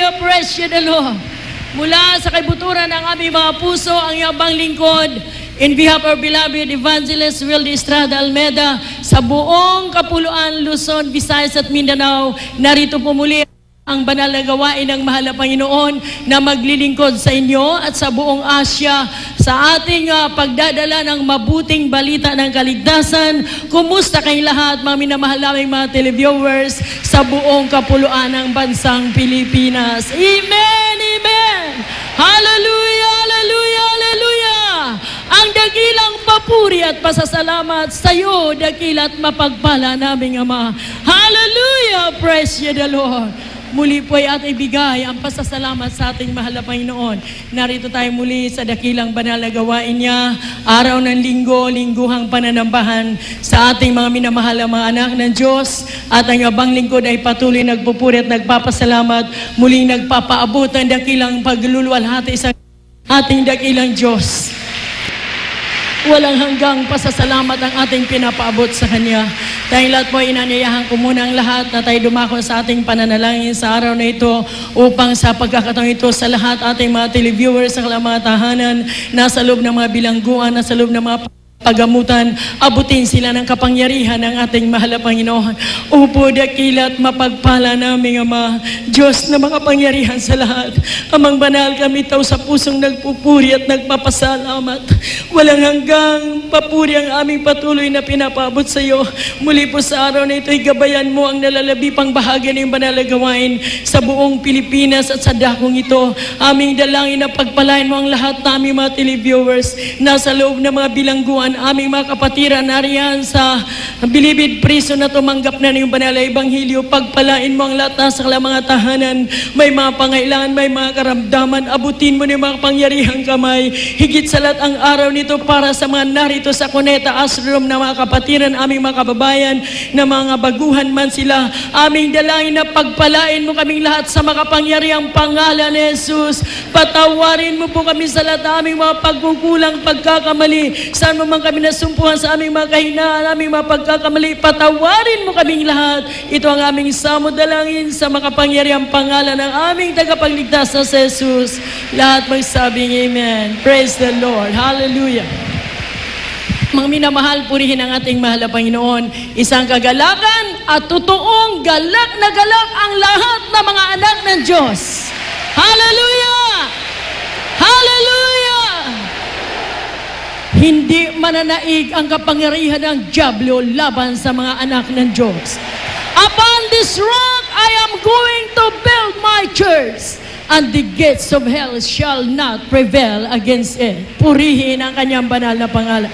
Hallelujah! Praise you the Lord. Mula sa kaibuturan ng aming mga puso, ang yabang lingkod, in behalf of our beloved Evangelist Wildy Estrada Almeda, sa buong Kapuluan, Luzon, Visayas at Mindanao, narito po muli ang banal na gawain ng mahal na Panginoon na maglilingkod sa inyo at sa buong Asya sa ating pagdadala ng mabuting balita ng kaligtasan. Kumusta kayong lahat, mga minamahal naming mga televiewers sa buong kapuluan ng bansang Pilipinas. Amen! Amen! Hallelujah! Hallelujah! Hallelujah! Ang dakilang papuri at pasasalamat sa iyo, dakilat mapagpala naming Ama. Hallelujah! Praise you the Lord! Muli po ay at ibigay ang pasasalamat sa ating mahal na Panginoon. Narito tayo muli sa dakilang banal na gawain niya, araw ng linggo, lingguhang pananambahan sa ating mga minamahal na mga anak ng Diyos. At ang abang lingkod ay patuloy nagpupuri at nagpapasalamat, muling nagpapaabot ang dakilang pagluluwalhati sa ating dakilang Diyos. Walang hanggang pasasalamat ang ating pinapaabot sa Kanya. Tayong lahat po, inanyayahan ko muna ang lahat na tayo dumako sa ating pananalangin sa araw na ito upang sa pagkakataong ito sa lahat ating mga televiewers sa mga tahanan, nasa loob ng mga bilangguan, nasa loob ng mga pagamutan, abutin sila ng kapangyarihan ng ating mahal na Panginoon. Upo, dakilat, mapagpala naming Ama, Diyos na makapangyarihan sa lahat. Amang banal, kami tao sa pusong nagpupuri at nagpapasalamat. Walang hanggang papuri ang aming patuloy na pinapaabot sa iyo. Muli po sa araw na ito, gabayan mo ang nalalabipang bahagi ng banal na gawain sa buong Pilipinas at sa dakong ito. Aming dalangin na pagpalain mo ang lahat naming mga televiewers nasa loob ng mga bilangguan, aming mga kapatiran nariyan sa bilibid prison na tumanggap na ng banal na Ebanghelyo. Pagpalain mo ang lahat sa mga tahanan, may mga pangailangan, may mga karamdaman, abutin mo ng mga pangyarihang kamay. Higit sa lahat ang araw nito para sa mga narito sa Cuneta Asylum na mga kapatiran, aming mga kababayan na mga baguhan man sila. Aming dalangin na pagpalain mo kaming lahat sa makapangyarihang pangalan ni Jesus. Patawarin mo po kami sa lahat na aming mga pagkukulang, pagkakamali. Saan mo man kami nasumpuhan sa aming mga kahinaan, aming mga pagkakamali, patawarin mo kaming lahat. Ito ang aming samod dalangin sa makapangyarihang pangalan ng aming tagapagligtas na si Jesus. Lahat magsabing Amen. Praise the Lord. Hallelujah. Mga minamahal, purihin ang ating mahal na Panginoon. Isang kagalakan at totoong galak na galak ang lahat ng mga anak ng Diyos. Hallelujah! Hallelujah! Hindi mananaig ang kapangyarihan ng diablo laban sa mga anak ng Diyos. Upon this rock I am going to build my church, and the gates of hell shall not prevail against it. Purihin ang kanyang banal na pangalan.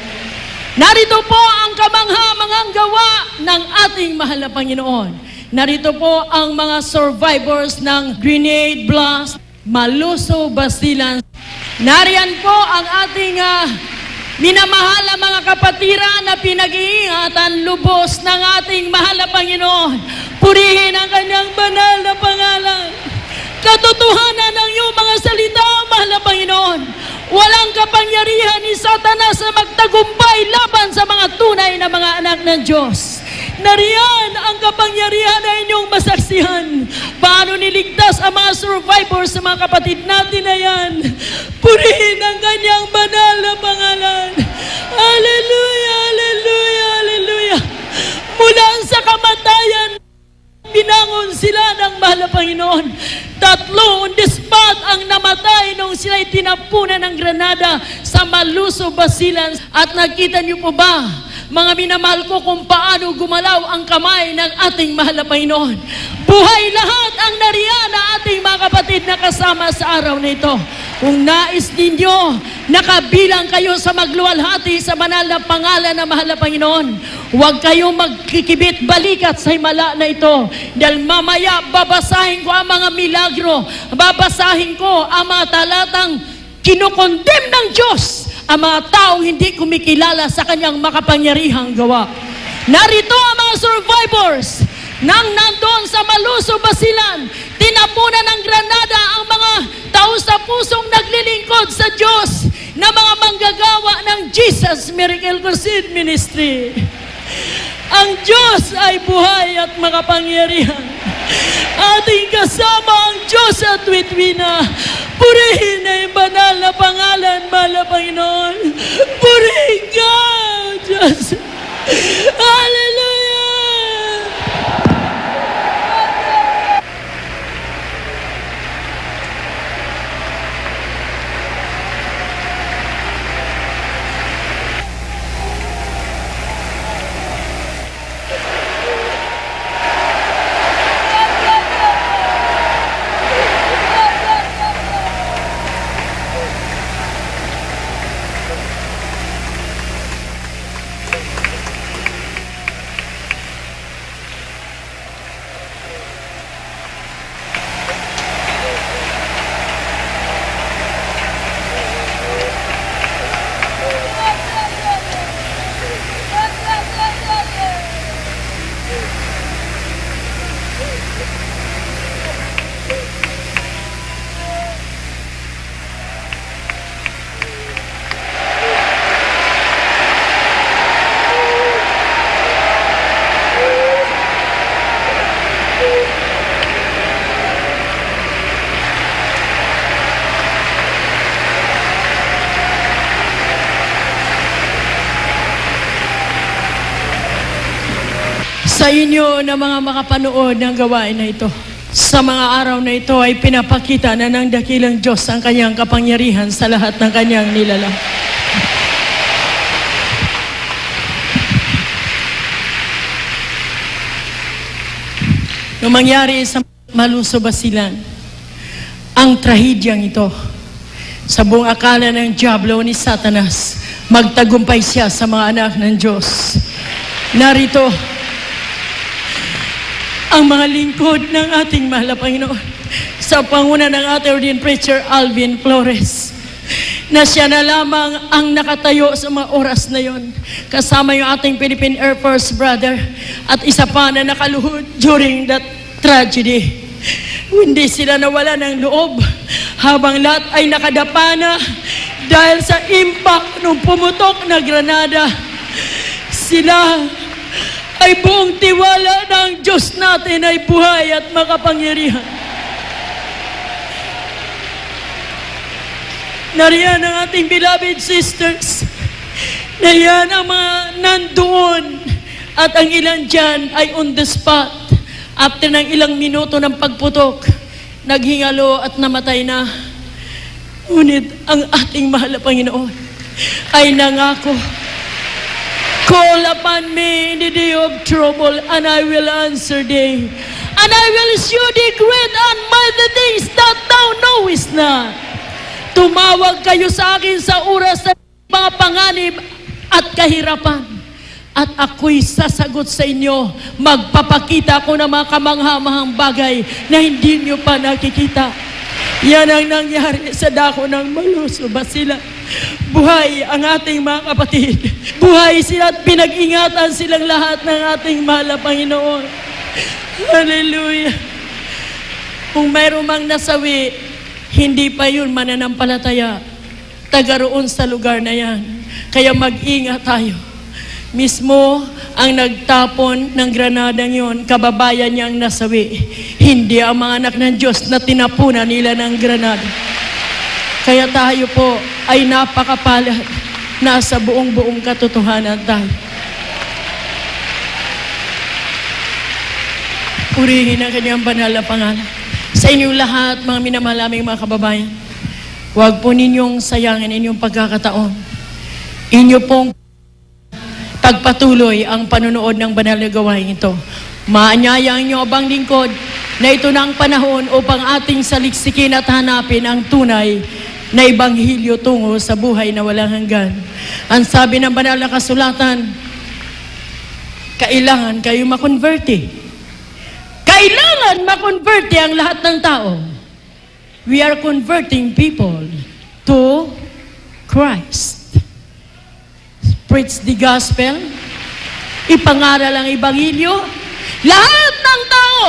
Narito po ang kamangha-manghang gawa ng ating mahal na Panginoon. Narito po ang mga survivors ng grenade blast, Maluso, Basilan. Nariyan po ang ating minamahal na mga kapatiran na pinag-iingatan lubos ng ating mahal na Panginoon. Purihin ang kanyang banal na pangalan. Katotohanan ng iyong mga salita, mahal na Panginoon. Walang kapangyarihan ni Satanas na magtagumpay laban sa mga tunay na mga anak ng Diyos. Nariyan ang kapangyarihan na inyong masaksihan. Paano niligtas ang mga survivors sa mga kapatid natin na yan. Purihin ang kanyang banal na pangalan. Hallelujah, hallelujah, hallelujah. Mula sa kamatayan, binangon sila ng mahal na Panginoon. 3 on the spot ang namatay nung sila'y tinapunan ng granada sa Maluso, Basilan. At nakita niyo po ba, mga minamahal ko, kung paano gumalaw ang kamay ng ating mahal na Panginoon? Buhay lahat ang nariyan na ating mga kapatid na kasama sa araw na ito. Kung nais ninyo, nakabilang kayo sa magluwalhati sa banal na pangalan ng mahal na Panginoon. Huwag kayong magkikibit balikat sa himala na ito. Dahil mamaya babasahin ko ang mga milagro. Babasahin ko ang mga talatang kinukondem ng Diyos ang mga taong hindi kumikilala sa kanyang makapangyarihang gawa. Narito ang mga survivors nang nandoon sa Maluso, Basilan. Tinapunan ng granada ang mga tao sa pusong naglilingkod sa Diyos na mga manggagawa ng Jesus Miracle Crusade Ministry. Ang Diyos ay buhay at makapangyarihan. Ating kasama ang Diyos Diyos at witwina. Purihin na yung banal na pangalan, mahal na Panginoon. Purihin ka, Diyos. Hallelujah! Sa inyo na mga makapanood ng gawain na ito, sa mga araw na ito ay pinapakita na ng dakilang Diyos ang kanyang kapangyarihan sa lahat ng kanyang nilalang. Nung mangyari sa Maluso Basilan, ang trahedyang ito, sa buong akala ng Diablo ni Satanas, magtagumpay siya sa mga anak ng Diyos. Narito, ang mga lingkod ng ating mahal na Panginoon sa panguna ng ating ordained preacher Alvin Flores, na siya na lamang ang nakatayo sa mga oras na yon, kasama yung ating Philippine Air Force brother at isa pa na nakaluhod during that tragedy. Hindi sila nawala ng loob habang lahat ay nakadapa na dahil sa impact ng pumutok na granada. Sila ay buong tiwala ng Diyos natin ay buhay at makapangyarihan. Nariyan ang ating beloved sisters, na yan ang mga nandoon at ang ilan dyan ay on the spot. After ng ilang minuto ng pagputok, naghingalo at namatay na. Ngunit ang ating mahal na Panginoon ay nangako, call upon me in the day of trouble, and I will answer thee. And I will show thee great and mighty things that thou knowest not. Tumawag kayo sa akin sa oras ng mga panganib at kahirapan, at ako'y sasagot sa inyo. Magpapakita ko ng mga kamangha-mahang bagay na hindi nyo pa nakikita. Yan ang nangyari sa dako ng Maluso Basilan. Buhay ang ating mga kapatid. Buhay sila at pinag-ingatan silang lahat ng ating mahal na Panginoon. Hallelujah. Kung mayroon mang nasawi, hindi pa yun mananampalataya. Taga roon sa lugar na yan. Kaya mag-ingat tayo. Mismo ang nagtapon ng granadang yon, kababayan niyang nasawi. Hindi ang mga anak ng Diyos na tinapunan nila ng granada. Kaya tayo po ay napakapalad. Nasa buong katotohanan tayo. Purihin ang kanyang banal na pangalan. Sa inyong lahat, mga minamahal naming mga kababayan, huwag po ninyong sayangin inyong pagkakataon. Inyo pong pagpatuloy ang panunood ng banal na gawain ito. Maanyaya ang inyong abang lingkod na ito na ang panahon upang ating saliksikin at hanapin ang tunay na Ebanghelyo tungo sa buhay na walang hanggan. Ang sabi ng banal na kasulatan, kailangan kayo makonverte. Kailangan makonverte ang lahat ng tao. We are converting people to Christ. Preach the gospel. Ipangaral ang Ebanghelyo. Lahat ng tao,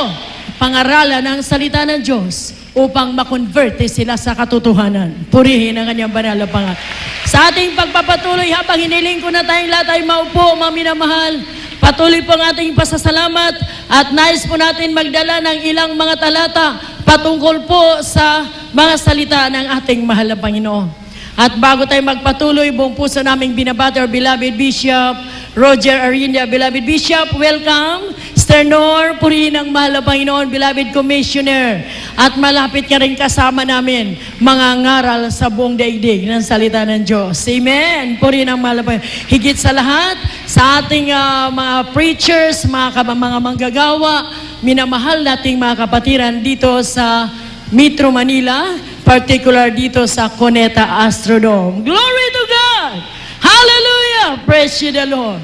pangaralan ang salita ng Diyos upang makonverte sila sa katotohanan. Purihin ang kanyang banal na pangalan. Sa ating pagpapatuloy, habang hiniling ko na tayong lahat ay maupo, mga minamahal, patuloy po ang ating pasasalamat at nais po natin magdala ng ilang mga talata patungkol po sa mga salita ng ating mahal na Panginoon. At bago tayo magpatuloy, buong puso naming binabati our beloved Bishop Roger Arinda. Beloved Bishop, welcome. Sternor, purihin ang mahal na Panginoon, beloved Commissioner. At malapit ka rin kasama namin, mga ngaral sa buong daigdig ng salita ng Diyos. Amen. Purihin ang mahal na Panginoon. Higit sa lahat, sa ating mga preachers, mga manggagawa, minamahal nating mga kapatiran dito sa Metro Manila, particular dito sa Cuneta Astrodome. Glory to God! Hallelujah! Praise you the Lord.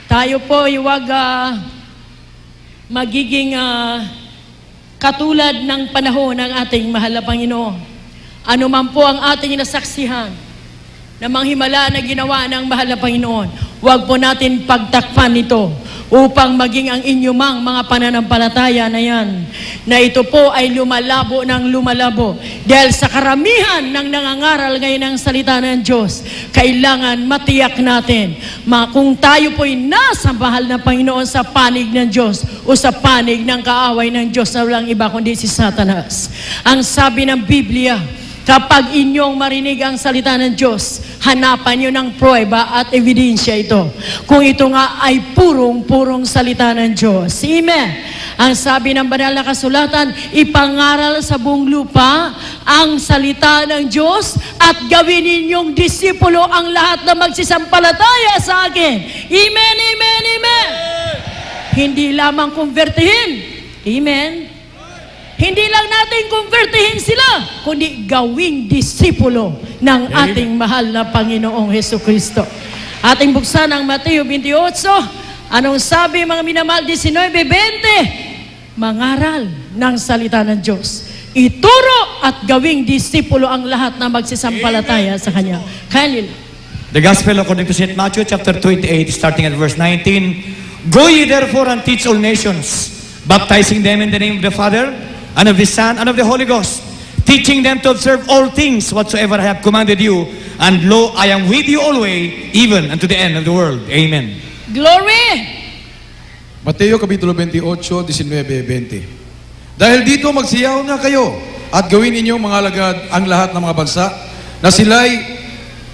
Tayo po iwag magiging katulad ng panahon ng ating mahal na Panginoon. Ano man po ang ating nasaksihan na manghimala na ginawa ng mahal na Panginoon, huwag po natin pagtakpan ito upang maging ang inyumang mga pananampalataya na yan, na ito po ay lumalabo ng lumalabo. Dahil sa karamihan ng nangangaral ngayon ng salita ng Diyos, kailangan matiyak natin, kung tayo po'y nasa mahal na Panginoon sa panig ng Diyos o sa panig ng kaaway ng Diyos na walang iba kundi si Satanas. Ang sabi ng Biblia, kapag inyong marinig ang salita ng Diyos, hanapan nyo ng pruweba at ebidensya ito. Kung ito nga ay purong-purong salita ng Diyos. Amen. Ang sabi ng banal na kasulatan, ipangaral sa buong lupa ang salita ng Diyos at gawin ninyong disipulo ang lahat na magsisampalataya sa akin. Amen, amen, amen. Hindi lamang konvertihin. Amen. Hindi lang natin konvertihin sila, kundi gawing disipulo ng ating mahal na Panginoong Hesukristo. Ating buksan ang Mateo 28. Anong sabi mga minamahal? 19:20. Mangaral ng salita ng Diyos. Ituro at gawing disipulo ang lahat na magsisampalataya sa Kanya. Khalil. The Gospel according to St. Matthew chapter 28, starting at verse 19. Go ye therefore and teach all nations, baptizing them in the name of the Father, and of the Son, and of the Holy Ghost, teaching them to observe all things whatsoever I have commanded you, and lo, I am with you always, even unto the end of the world. Amen. Glory! Mateo Kapitulo 28, 19-20. Dahil dito magsiyaw na kayo at gawin inyong mga alagad ang lahat ng mga bansa na sila'y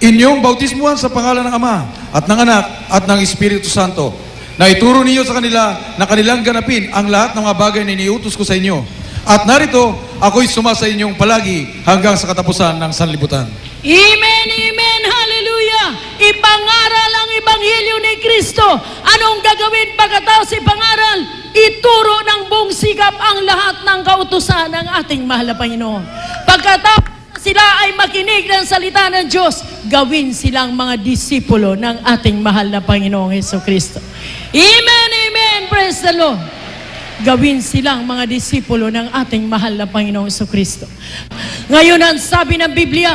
inyong bautismuhan sa pangalan ng Ama at ng Anak at ng Espiritu Santo, na ituro niyo sa kanila na kanilang ganapin ang lahat ng mga bagay na iniutos ko sa inyo. At narito, ako'y sumasa inyong palagi hanggang sa katapusan ng sanlibutan. Amen, amen, hallelujah. Ipangaral ang Ebanghelyo ni Kristo. Anong gagawin pagkatapos ipangaral? Ituro ng buong sikap ang lahat ng kautusan ng ating mahal na Panginoon. Pagkatapos sila ay makinig ng salita ng Diyos, gawin silang mga disipulo ng ating mahal na Panginoong Hesukristo. Amen, amen, praise the Lord. Gawin silang mga disipulo ng ating mahal na Panginoong Jesucristo. Ngayon ang sabi ng Biblia,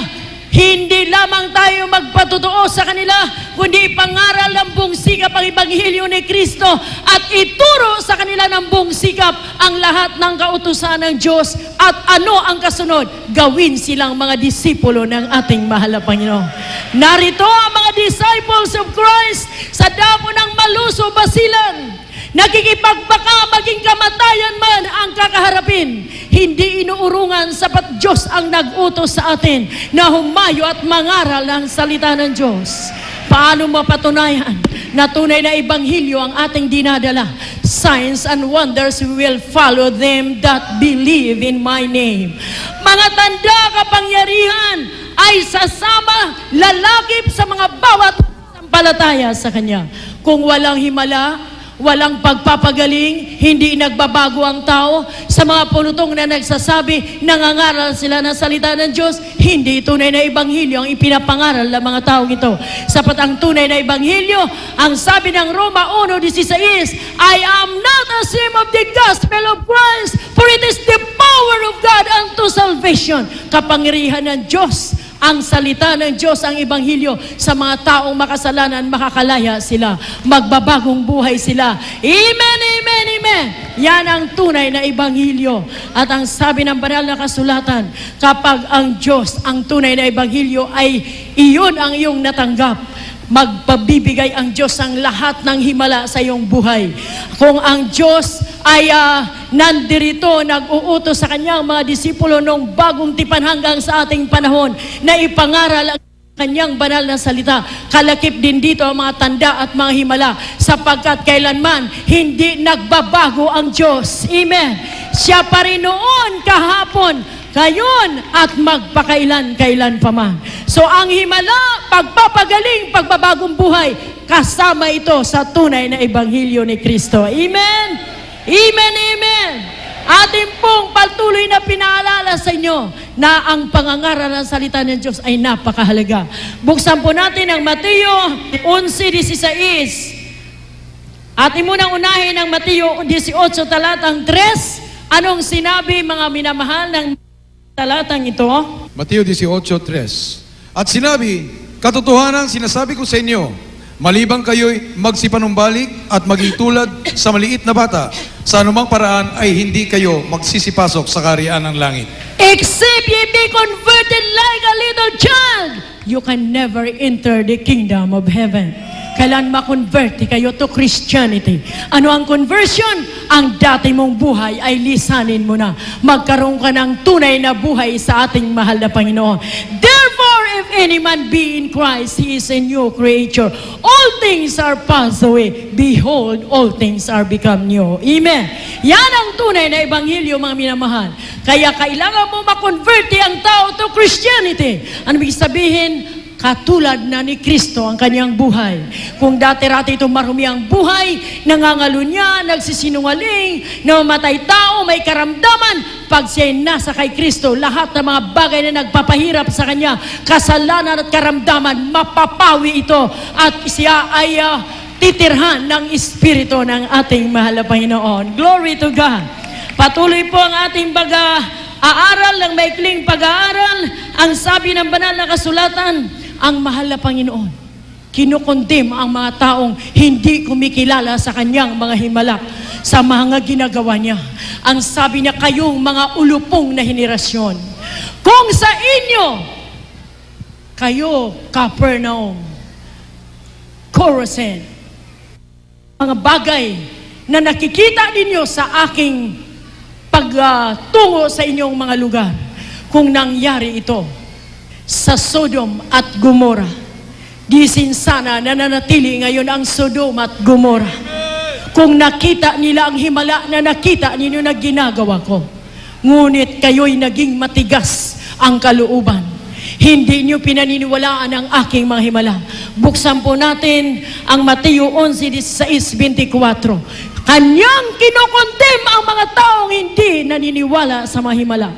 hindi lamang tayo magpatotoo sa kanila, kundi ipangaral ng buong sikap ang Ebanghelyo ni Kristo at ituro sa kanila ng buong sikap ang lahat ng kautusan ng Diyos. At ano ang kasunod? Gawin silang mga disipulo ng ating mahal na Panginoon. Narito ang mga disciples of Christ sa dako ng Maluso, Basilan. Nakikipagbaka maging kamatayan man ang kakaharapin. Hindi inuurungan, sapat Diyos ang nag-utos sa atin na humayo at mangaral ng salita ng Diyos. Paano mapatunayan na tunay na Ebanghelyo ang ating dinadala? Signs and wonders will follow them that believe in my name. Mga tanda, kapangyarihan ay sasama, lalakip sa mga bawat sampalataya sa Kanya. Kung walang himala, walang pagpapagaling, hindi nagbabago ang tao. Sa mga pulutong na nagsasabi, nangangaral sila ng salita ng Diyos, hindi tunay na Ebanghelyo ang ipinapangaral ng mga taong ito. Sapat ang tunay na Ebanghelyo, ang sabi ng Roma 1:16, I am not ashamed of the gospel of Christ, for it is the power of God unto salvation. Kapangyarihan ng Diyos, ang salita ng Diyos, ang Ebanghelyo, sa mga taong makasalanan, makakalaya sila. Magbabagong buhay sila. Amen, amen, amen. Yan ang tunay na Ebanghelyo. At ang sabi ng banal na kasulatan, kapag ang Diyos, ang tunay na Ebanghelyo ay iyon ang iyong natanggap, magpabibigay ang Diyos ang lahat ng himala sa iyong buhay. Kung ang Diyos ay nandirito, nag-uutos sa kanyang mga disipulo noong bagong tipan hanggang sa ating panahon na ipangaral ang kanyang banal na salita, kalakip din dito ang mga tanda at mga himala, sapagkat kailanman hindi nagbabago ang Diyos. Amen. Siya pa rin noon, kahapon, ngayon, at magpakailan-kailan pa man. So ang himala, pagpapagaling, pagbabagong buhay, kasama ito sa tunay na ebanghelyo ni Kristo. Amen? Amen, amen. Ating pong patuloy na pinaalala sa inyo na ang pangangaral ng salita ng Diyos ay napakahalaga. Buksan po natin ang Mateo 11:16. Atin munang unahin ang Mateo 18 talatang 3. Anong sinabi, mga minamahal, ng talatang ito? Mateo 18:3. At sinabi, katotohanan sinasabi ko sa inyo, malibang kayo'y magsipanumbalik at maging tulad sa maliit na bata, sa anumang paraan ay hindi kayo magsisipasok sa kaharian ng langit. Except ye be converted like a little child, you can never enter the kingdom of heaven. Kailan makonvert kayo to Christianity? Ano ang conversion? Ang dati mong buhay ay lisanin mo na. Magkaroon ka ng tunay na buhay sa ating mahal na Panginoon. Therefore, if any man be in Christ, he is a new creature. All things are passed away. Behold, all things are become new. Amen. Yan ang tunay na ebanghelyo, mga minamahal. Kaya kailangan mo makonvert ang tao to Christianity. Ano ibig sabihin? Katulad na ni Kristo ang kanyang buhay. Kung dati-rati ito marumi ang buhay, nangangalunya, nagsisinungaling, namamatay tao, may karamdaman, pag siya'y nasa kay Kristo, lahat ng mga bagay na nagpapahirap sa kanya, kasalanan at karamdaman, mapapawi ito at siya ay titirhan ng Espiritu ng ating mahal na Panginoon. Glory to God. Patuloy po ang ating aaral ng maikling pag-aaral. Ang sabi ng banal na kasulatan, ang mahal na Panginoon, kinukondem ang mga taong hindi kumikilala sa kanyang mga himala sa mga ginagawa niya. Ang sabi niya, kayong mga ulupong na henerasyon, kung sa inyo, kayo, Capernaum, Chorazin, mga bagay na nakikita ninyo sa aking pagtungo sa inyong mga lugar, kung nangyari ito sa Sodom at Gomorrah, di sana nananatili ngayon ang Sodom at Gomorrah. Kung nakita nila ang himala na nakita ninyo na ginagawa ko, ngunit kayo'y naging matigas ang kalooban. Hindi nyo pinaniniwalaan ang aking mga himala. Buksan po natin ang Mateo 11:16-24. Kanyang kinokondem ang mga taong hindi naniniwala sa mga himala.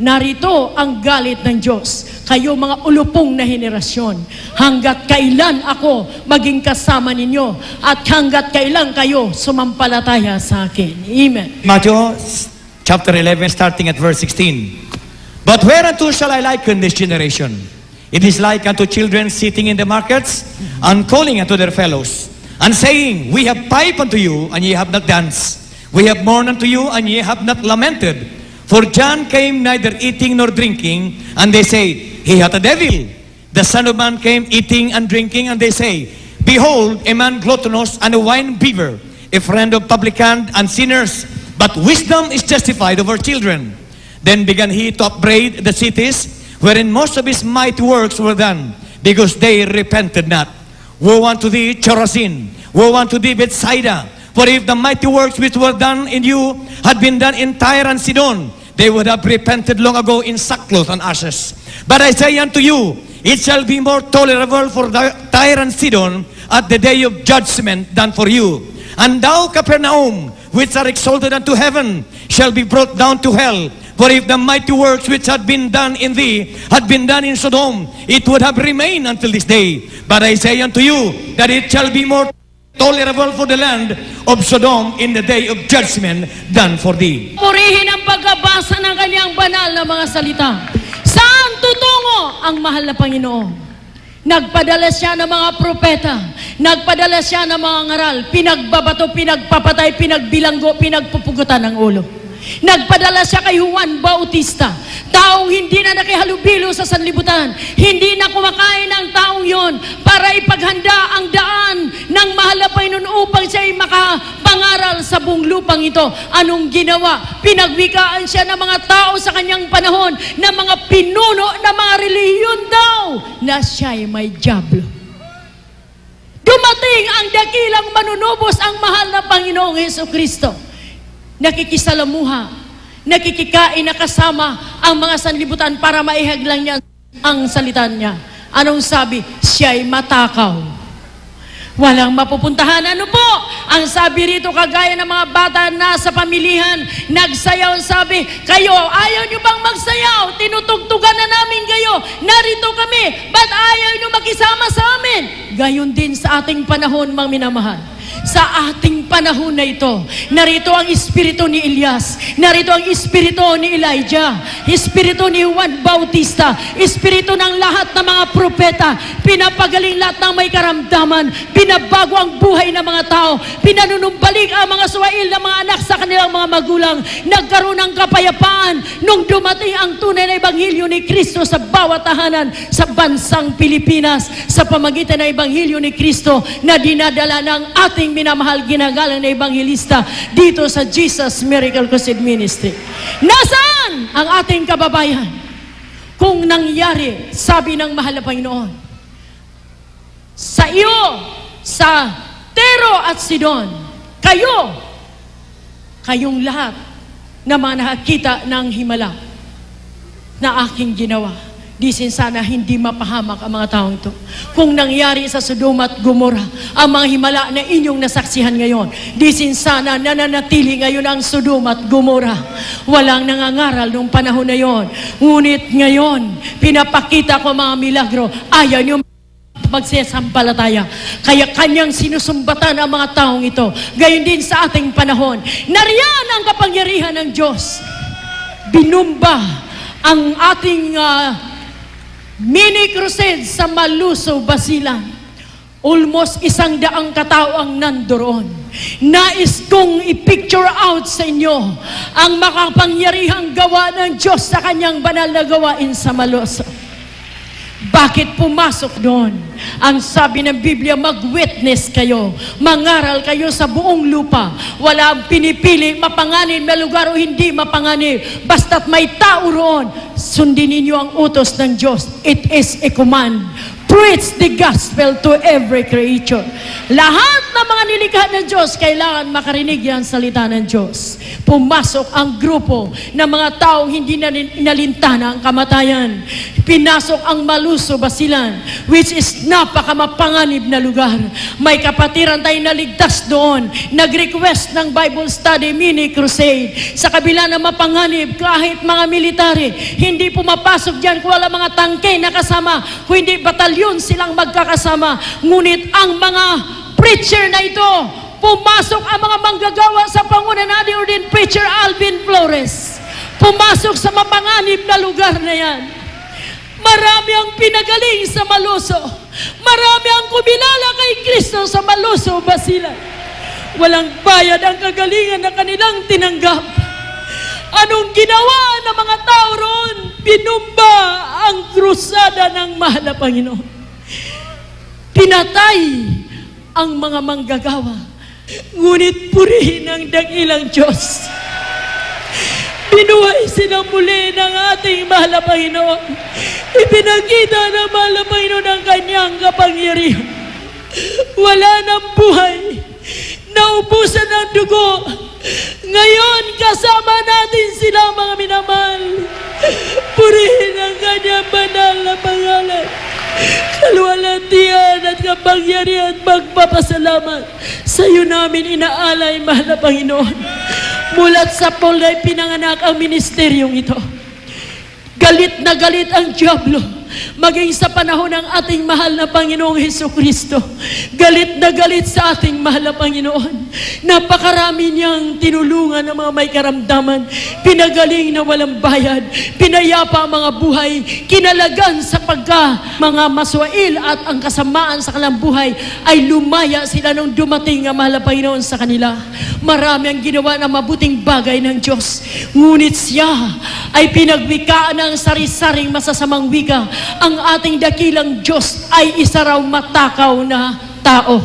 Narito ang galit ng Diyos. Kayo mga ulupong na henerasyon, hanggat kailan ako maging kasama ninyo at hanggat kailan kayo sumampalataya sa akin. Amen. Matthew chapter 11, starting at verse 16. But whereunto shall I liken this generation? It is like unto children sitting in the markets, and calling unto their fellows, and saying, We have piped unto you, and ye have not danced. We have mourned unto you, and ye have not lamented. For John came neither eating nor drinking, and they say, He hath a devil. The Son of Man came eating and drinking, and they say, Behold, a man gluttonous and a wine bibber, a friend of publicans and sinners. But wisdom is justified over children. Then began he to upbraid the cities, wherein most of his mighty works were done, because they repented not. Woe unto thee, Chorazin! Woe unto thee, Bethsaida! For if the mighty works which were done in you had been done in Tyre and Sidon, they would have repented long ago in sackcloth and ashes. But I say unto you, it shall be more tolerable for Tyre and Sidon at the day of judgment than for you. And thou, Capernaum, which are exalted unto heaven, shall be brought down to hell. For if the mighty works which had been done in thee had been done in Sodom, it would have remained until this day. But I say unto you, that it shall be more tolerable for the land of Sodom in the day of judgment than for thee. Purihin ang pagkabasa ng kanyang banal na mga salita. Saan tutungo ang mahal na Panginoon? Nagpadala siya ng mga propeta, nagpadala siya ng mga ngaral, pinagbabato, pinagpapatay, pinagbilanggo, pinagpupugutan ng ulo. Nagpadala siya kay Juan Bautista, taong hindi na nakihalubilo sa sanlibutan, hindi na kumakain ang taong yon para ipaghanda ang daan ng mahal na Panginoon upang siya ay makapangaral sa buong lupang ito. Anong ginawa? Pinagwikaan siya ng mga tao sa kanyang panahon, ng mga pinuno ng mga relihiyon daw, na siya ay may dyablo. Dumating ang dakilang manunubos, ang mahal na Panginoong Jesucristo. Nakikisalamuha, nakikikain na kasama ang mga sanlibutan para maihaglang niya ang salita niya. Anong sabi? Siya'y matakaw. Walang mapupuntahan. Ano po? Ang sabi rito, kagaya ng mga bata na sa pamilihan, nagsayaw, sabi, kayo, ayaw nyo bang magsayaw? Tinutugtugan na namin kayo. Narito kami. Ba't ayaw nyo makisama sa amin? Gayon din sa ating panahon, mga minamahal. Sa ating panahon na ito, narito ang espiritu ni Elias, narito ang espiritu ni Elijah, espiritu ni Juan Bautista, espiritu ng lahat ng mga propeta. Pinapagaling lahat ng may karamdaman, binabago ang buhay ng mga tao, pinanunumbalik ang mga suwail ng mga anak sa kanilang mga magulang. Nagkaroon ng kapayapaan nung dumating ang tunay na ebanghelyo ni Kristo sa bawat tahanan sa bansang Pilipinas, sa pamagitan ng ebanghelyo ni Kristo na dinadala ng ating minamahal ginagalang na ebanghelista dito sa Jesus Miracle Crusade Ministry. Nasaan ang ating kababayan? Kung nangyari, sabi ng mahal na Panginoon, sa iyo, sa Tiro at Sidon, kayong lahat na mga nakakita ng himala na aking ginawa. Disin sana hindi mapahamak ang mga taong ito. Kung nangyari sa Sodoma at Gomora, ang mga himala na inyong nasaksihan ngayon, disin sana nananatili ngayon ang Sodoma at Gomora. Walang nangangaral nung panahon na yon. Ngunit ngayon, pinapakita ko mga milagro, ayaw nyo magsasampalataya. Kaya kanyang sinusumbatan ang mga taong ito. Gayon din sa ating panahon. Nariyan ang kapangyarihan ng Diyos. Binumba ang ating mini crusade sa Maluso, Basilan. Almost 100 katao ang nandoroon. Nais kong i-picture out sa inyo ang makapangyarihang gawa ng Diyos sa kanyang banal na gawain sa Maluso. Bakit pumasok doon? Ang sabi ng Biblia, mag-witness kayo. Mangaral kayo sa buong lupa. Walang pinipili mapanganib na lugar o hindi mapanganib. Basta't may tao roon, sundin ninyo ang utos ng Diyos. It is a command. Preach the gospel to every creature. Lahat ng mga nilikha ng Diyos, kailangan makarinig yan salita ng Diyos. Pumasok ang grupo ng mga taong hindi na inalintana ang kamatayan. Pinasok ang Maluso, Basilan, which is napakamapanganib na lugar. May kapatiran tayong naligtas doon. Nag-request ng Bible Study Mini Crusade. Sa kabila ng mapanganib, kahit mga military, hindi pumapasok dyan kung wala mga tangke na kasama, kung hindi batalyon silang magkakasama. Ngunit ang mga preacher na ito, pumasok ang mga manggagawa sa panguna natin ordained preacher Alvin Flores. Pumasok sa mapanganib na lugar na yan. Marami ang pinagaling sa Maluso. Marami ang kumilala kay Kristo sa Maluso, Basilan. Walang bayad ang kagalingan na kanilang tinanggap. Anong ginawa ng mga tao roon? Binumba ang krusada ng mahal na Panginoon. Pinatay ang mga manggagawa. Ngunit purihin ang dakilang Diyos. Binuhay sila muli ng ating mahal na Panginoon. Ipinakita ng mahal na Panginoon ang kanyang kapangyarihan. Wala nang buhay. Naubusan ng dugo. Ngayon, kasama natin sila, mga minamahal. Purihin ang kanyang banal na pangalan. Kaluwalhatian at kapangyarihan at magpapasalamat sa iyo namin inaalay, mahal na Panginoon. Mulat sa pulay pinanganak ang ministeryong ito. Galit na galit ang dyablo maging sa panahon ng ating mahal na Panginoong Hesukristo. Galit na galit sa ating mahal na Panginoon. Napakarami niyang tinulungan ng mga may karamdaman, pinagaling na walang bayad, pinayapa ang mga buhay, kinalagan sa mga maswail at ang kasamaan sa kanilang buhay ay lumaya sila nung dumating ang mahal na Panginoon sa kanila. Marami ang ginawa na mabuting bagay ng Diyos. Ngunit siya ay pinagwikaan ng sari-saring masasamang wika. Ang ating dakilang Diyos ay isa raw matakaw na tao.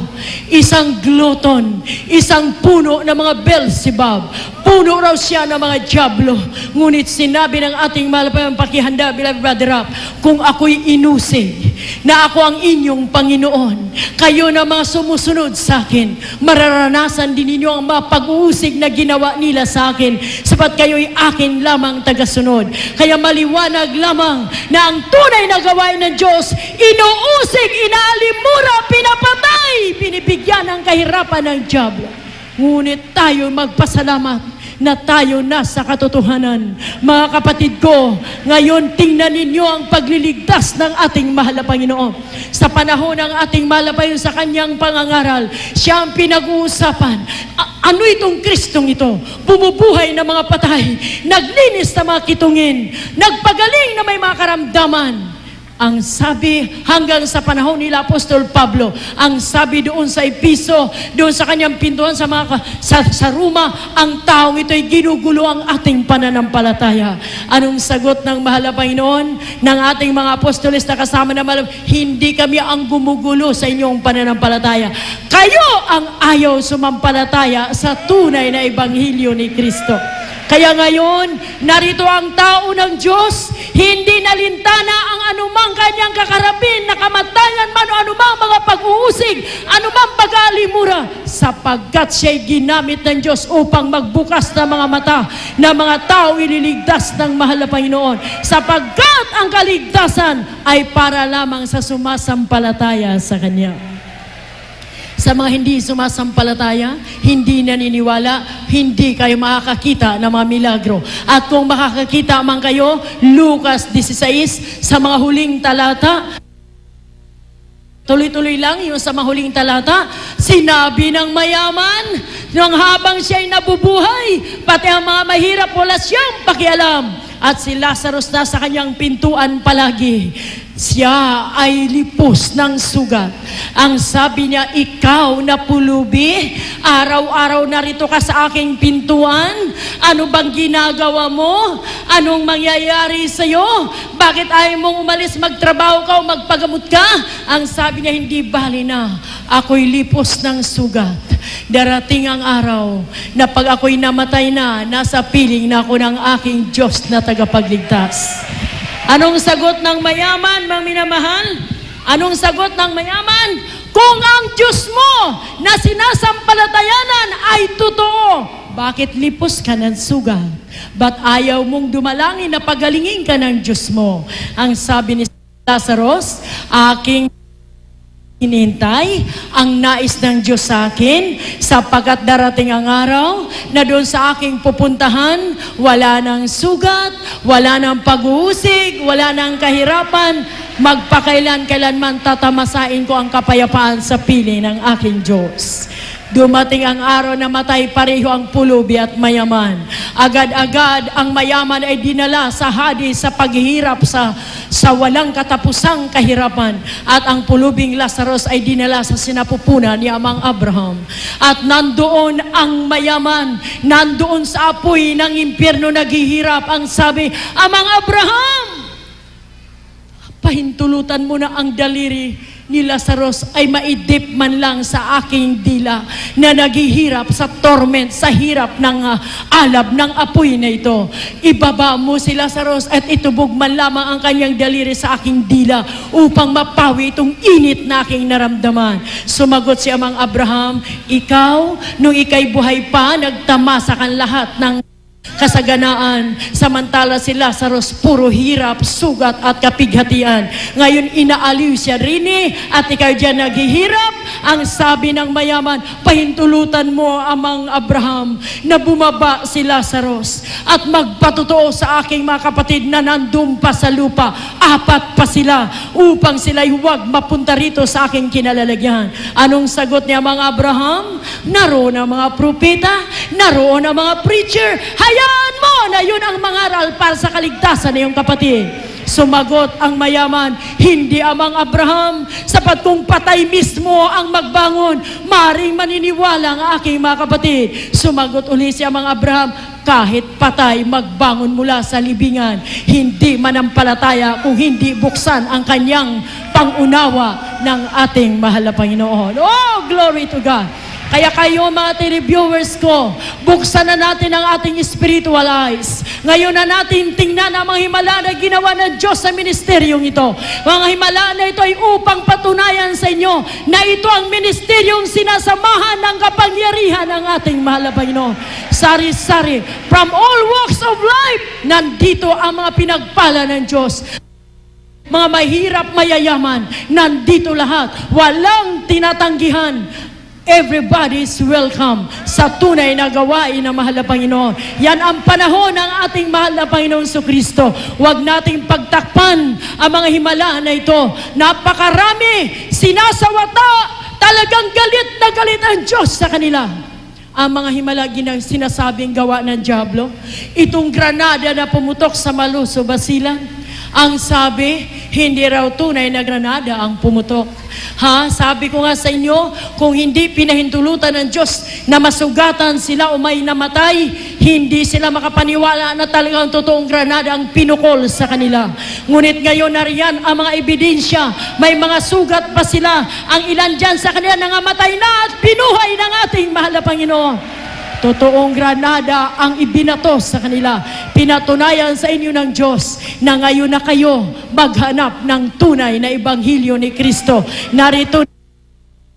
Isang glutton, isang puno ng mga Beelzebub. Puno raw siya ng mga diablo. Ngunit sinabi ng ating mahal na pakihanda, beloved brother Rap, kung ako'y inusig na ako ang inyong Panginoon, kayo na mga sumusunod sa akin, mararanasan din ninyo ang mga pag-uusig na ginawa nila sa akin, sapat kayo'y akin lamang tagasunod. Kaya maliwanag lamang na ang tunay na gawain ng Diyos, inuusig, inaalimura, pinapatay, binibigyan ng kahirapan ng diablo. Ngunit tayo magpasalamat na tayo nasa katotohanan. Mga kapatid ko, ngayon tingnan ninyo ang pagliligtas ng ating mahal na Panginoon. Sa panahon ng ating mahal na Panginoon sa kanyang pangangaral, siya ang pinag-uusapan. Ano itong Kristong ito? Bumubuhay na mga patay, naglinis na mga kitungin, nagpagaling na may mga karamdaman. Ang sabi hanggang sa panahon nila Apostol Pablo, ang sabi doon sa Episo, doon sa kanyang pintuan sa Roma, ang taong ito ay ginugulo ang ating pananampalataya. Anong sagot ng mahal na Panginoon ng ating mga apostoles na kasama na mahal? Hindi kami ang gumugulo sa inyong pananampalataya. Kayo ang ayaw sumampalataya sa tunay na ebanghelyo ni Kristo. Kaya ngayon, narito ang tao ng Diyos, hindi nalintana ang anumang kanyang kakarapin na kamatayan man o anumang mga pag-uusig, anumang pag-aalimura, sapagkat siya'y ginamit ng Diyos upang magbukas ng mga mata na mga tao ililigtas ng mahal na Panginoon. Sapagkat ang kaligtasan ay para lamang sa sumasampalataya sa Kanya. Sa mga hindi sumasampalataya, hindi naniniwala, hindi kayo makakakita ng mga milagro. At kung makakakita man kayo, Lucas 16, sa mga huling talata, tuloy-tuloy lang yung sa mga huling talata, sinabi ng mayaman, nang habang siya'y nabubuhay, pati ang mga mahirap wala siyang pakialam. At si Lazarus na sa kanyang pintuan palagi. Siya ay lipos ng sugat. Ang sabi niya, ikaw na pulubi, araw-araw narito ka sa aking pintuan. Ano bang ginagawa mo? Anong mangyayari sa iyo? Bakit ayaw mong umalis, magtrabaho ka o magpagamot ka? Ang sabi niya, hindi bali na. Ako'y lipos ng sugat. Darating ang araw na pag ako'y namatay na, nasa piling na ako ng aking Diyos na tagapagligtas. Anong sagot ng mayaman, mga minamahal? Anong sagot ng mayaman? Kung ang Diyos mo na sinasampalatayanan ay totoo, bakit lipos ka ng sugat? Ba't ayaw mong dumalangin na pagalingin ka ng Diyos mo? Ang sabi ni Lazarus, aking hinihintay ang nais ng Diyos sa akin, sapagkat darating ang araw na doon sa aking pupuntahan, wala nang sugat, wala nang pag-uusig, wala nang kahirapan, magpakailan-kailanman tatamasain ko ang kapayapaan sa piling ng aking Diyos. Dumating ang araw na matay pareho ang pulubi at mayaman. Agad-agad ang mayaman ay dinala sa Hades sa paghihirap sa walang katapusang kahirapan. At ang pulubing Lazarus ay dinala sa sinapupunan ni Amang Abraham. At nandoon ang mayaman, nandoon sa apoy ng impyerno naghihirap. Ang sabi, Amang Abraham, pahintulutan mo na ang daliri ni Lazarus ay maidip man lang sa aking dila na naghihirap sa torment, sa hirap ng alab ng apoy na ito. Ibaba mo si Lazarus at itubog man lamang ang kanyang daliri sa aking dila upang mapawi itong init na aking naramdaman. Sumagot si Amang Abraham, ikaw, nung ikay buhay pa, nagtamasa kang lahat ng kasaganaan, samantala si Lazarus puro hirap, sugat at kapighatian. Ngayon inaaliw siya rin at ikaw dyan naghihirap, ang sabi ng mayaman, pahintulutan mo amang Abraham na bumaba si Lazarus at magpatotoo sa aking mga kapatid na nandun pa sa lupa. 4 pa sila upang sila'y huwag mapunta rito sa aking kinalalagyan. Anong sagot niya mga Abraham? Naroon ang mga propeta, naroon ang mga preacher. Hayaan mo na yun ang mangaral para sa kaligtasan ng iyong kapatid. Sumagot ang mayaman, hindi amang Abraham, sapat kung patay mismo ang magbangon, maring maniniwala ang aking mga kapatid. Sumagot uli si amang Abraham, kahit patay magbangon mula sa libingan, hindi manampalataya kung hindi buksan ang kanyang pangunawa ng ating mahal na Panginoon. Oh, glory to God! Kaya kayo mga televiewers ko, buksan na natin ang ating spiritual eyes. Ngayon na natin tingnan ang mga himala na ginawa ng Diyos sa ministeryong ito. Mga himala na ito ay upang patunayan sa inyo na ito ang ministeryong sinasamahan ng kapangyarihan ng ating mahal na Panginoon. Sari-sari, from all walks of life, nandito ang mga pinagpala ng Diyos. Mga mahirap, mayayaman, nandito lahat. Walang tinatanggihan. Everybody is welcome sa tunay na gawain ng mahal na Panginoon. Yan ang panahon ng ating mahal na Panginoon Kristo. Huwag nating pagtakpan ang mga himala na ito. Napakarami, sinasawata, talagang galit na galit ang Diyos sa kanila. Ang mga himala sinasabing gawa ng Diablo, itong granada na pumutok sa Maluso, Basilan, ang sabi, hindi raw tunay na granada ang pumutok. Sabi ko nga sa inyo, kung hindi pinahintulutan ng Diyos na masugatan sila o may namatay, hindi sila makapaniwala na talagang totoong granada ang pinukol sa kanila. Ngunit ngayon nariyan ang mga ebidensya, may mga sugat pa sila, ang ilan dyan sa kanila nangamatay na at binuhay ng ating mahal na Panginoon. Totoong granada ang ibinato sa kanila. Pinatunayan sa inyo ng Diyos na ngayon na kayo maghanap ng tunay na Ebanghelyo ni Kristo. Narito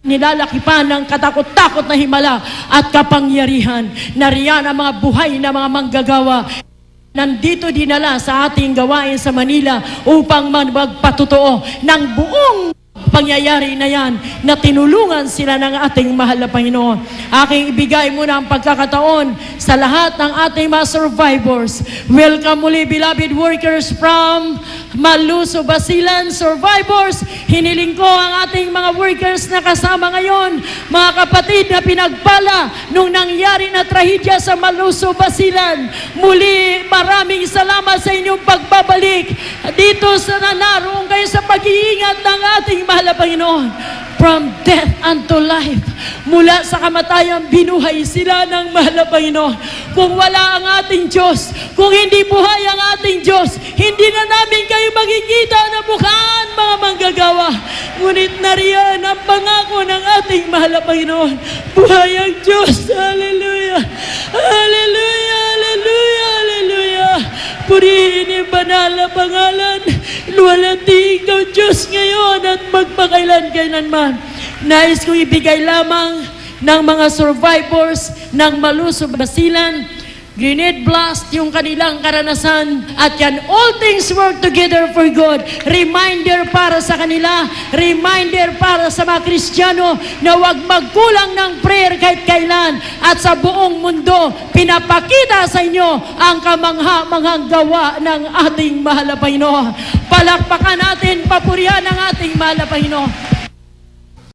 nilalakipan ng katakot-takot na himala at kapangyarihan. Nariyan ang mga buhay na mga manggagawa. Nandito dinala sa ating gawain sa Manila upang magpatotoo ng buong pangyayari na yan na tinulungan sila ng ating mahal na Panginoon. Aking ibigay muna ang pagkakataon sa lahat ng ating mga survivors. Welcome muli, beloved workers from Maluso, Basilan. Survivors, hiniling ko ang ating mga workers na kasama ngayon, mga kapatid na pinagpala nung nangyari na trahedya sa Maluso, Basilan. Muli, maraming salamat sa inyong pagbabalik dito sa naroon kayo sa pag-iingat ng ating mahal na Panginoon. From death unto life. Mula sa kamatayan, binuhay sila ng mahal na Panginoon. Kung wala ang ating Diyos, kung hindi buhay ang ating Diyos, hindi na namin kayo makikita na bukan mga manggagawa. Ngunit nariyan ang pangako ng ating mahal na Panginoon. Buhay ang Diyos. Hallelujah! Hallelujah! Hallelujah! Hallelujah! Purihin ang banal na pangalan. Luwalhati ikaw, Diyos, ngayon at magpakailan kailanman. Nais kong ibigay lamang ng mga survivors ng Maluso, Basilan, grenade blast, yung kanilang karanasan, at yan, all things work together for good. Reminder para sa kanila, reminder para sa mga Kristiyano na huwag magkulang ng prayer kahit kailan, at sa buong mundo, pinapakita sa inyo ang kamangha-manghang gawa ng ating mahal na Panginoon. Palakpakan natin, papurihan ang ating mahal na Panginoon.